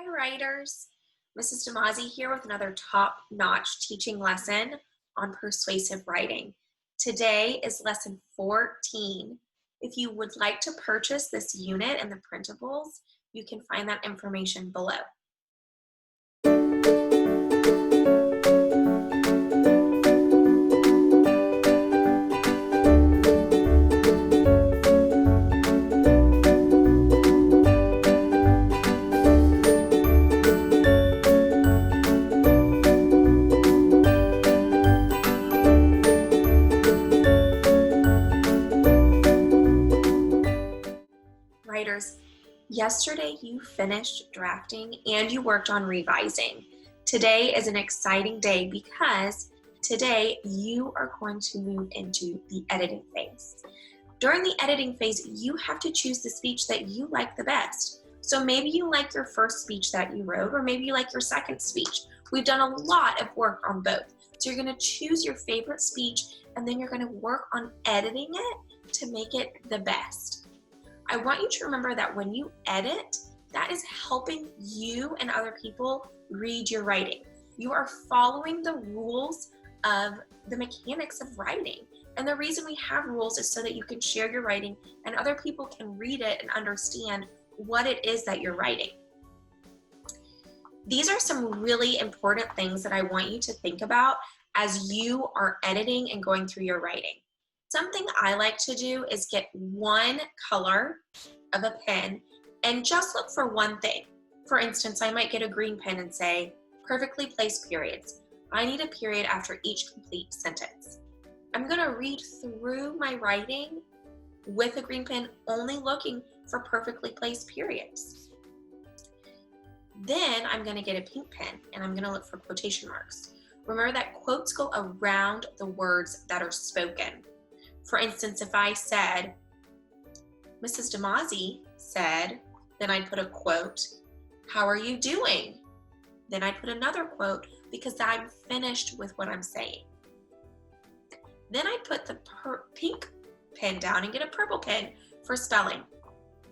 Hi writers, Mrs. Damazi here with another top-notch teaching lesson on persuasive writing. Today is lesson 14. If you would like to purchase this unit and the printables, you can find that information below. Writers, yesterday you finished drafting and you worked on revising. Today is an exciting day because today you are going to move into the editing phase. During the editing phase, you have to choose the speech that you like the best. So maybe you like your first speech that you wrote, or maybe you like your second speech. We've done a lot of work on both. So you're going to choose your favorite speech, and then you're going to work on editing it to make it the best. I want you to remember that when you edit, that is helping you and other people read your writing. You are following the rules of the mechanics of writing. And the reason we have rules is so that you can share your writing and other people can read it and understand what it is that you're writing. These are some really important things that I want you to think about as you are editing and going through your writing. Something I like to do is get one color of a pen and just look for one thing. For instance, I might get a green pen and say, perfectly placed periods. I need a period after each complete sentence. I'm gonna read through my writing with a green pen, only looking for perfectly placed periods. Then I'm gonna get a pink pen and I'm gonna look for quotation marks. Remember that quotes go around the words that are spoken. For instance, if I said, Mrs. Damazi said, then I'd put a quote, how are you doing? Then I'd put another quote because I'm finished with what I'm saying. Then I'd put the pink pen down and get a purple pen for spelling.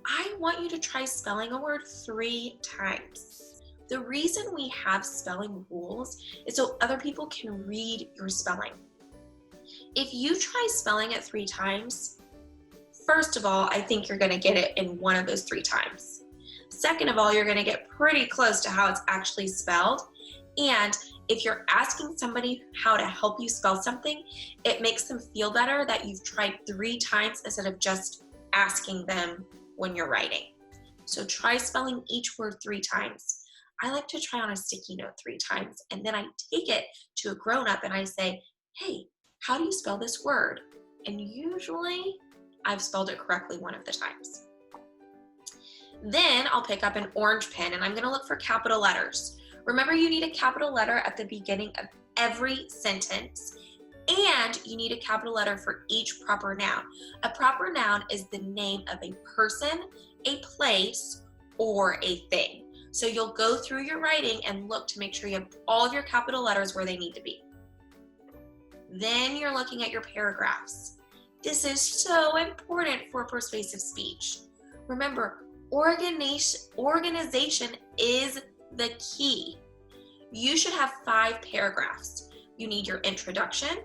I want you to try spelling a word 3 times. The reason we have spelling rules is so other people can read your spelling. If you try spelling it 3 times, first of all, I think you're going to get it in one of those 3 times. Second of all, you're going to get pretty close to how it's actually spelled. And if you're asking somebody how to help you spell something, it makes them feel better that you've tried 3 times instead of just asking them when you're writing. So try spelling each word 3 times. I like to try on a sticky note 3 times, and then I take it to a grown-up and I say, hey, how do you spell this word? And usually I've spelled it correctly one of the times. Then I'll pick up an orange pen and I'm gonna look for capital letters. Remember, you need a capital letter at the beginning of every sentence, and you need a capital letter for each proper noun. A proper noun is the name of a person, a place, or a thing. So you'll go through your writing and look to make sure you have all of your capital letters where they need to be. Then you're looking at your paragraphs. This is so important for persuasive speech. Remember, organization is the key. You should have 5 paragraphs. You need your introduction,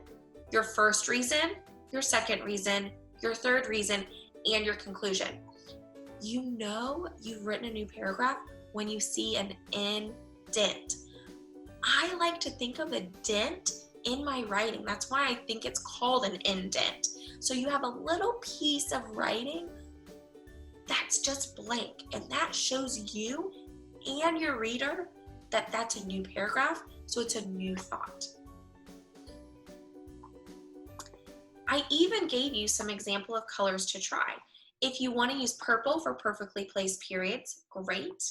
your first reason, your second reason, your third reason, and your conclusion. You know you've written a new paragraph when you see an indent. I like to think of a dent in my writing. That's why I think it's called an indent. So you have a little piece of writing that's just blank, and that shows you and your reader that that's a new paragraph, so it's a new thought. I even gave you some example of colors to try. If you want to use purple for perfectly placed periods, great.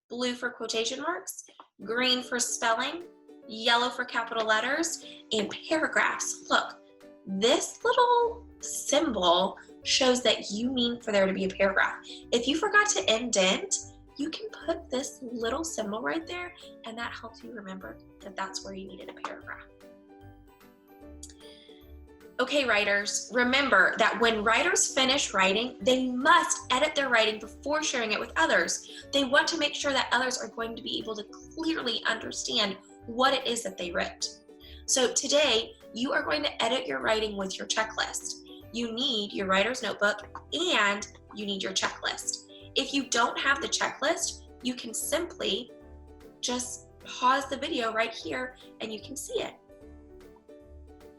Blue for quotation marks, green for spelling, yellow for capital letters, and paragraphs. Look, this little symbol shows that you mean for there to be a paragraph. If you forgot to indent, you can put this little symbol right there, and that helps you remember that that's where you needed a paragraph. Okay, writers, remember that when writers finish writing, they must edit their writing before sharing it with others. They want to make sure that others are going to be able to clearly understand what it is that they wrote. So today, you are going to edit your writing with your checklist. You need your writer's notebook and you need your checklist. If you don't have the checklist, you can simply just pause the video right here and you can see it.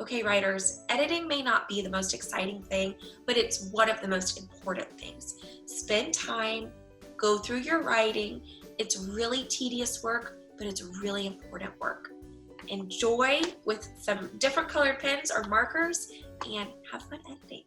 Okay, writers, editing may not be the most exciting thing, but it's one of the most important things. Spend time, go through your writing. It's really tedious work, but it's really important work. Enjoy with some different colored pens or markers and have fun editing.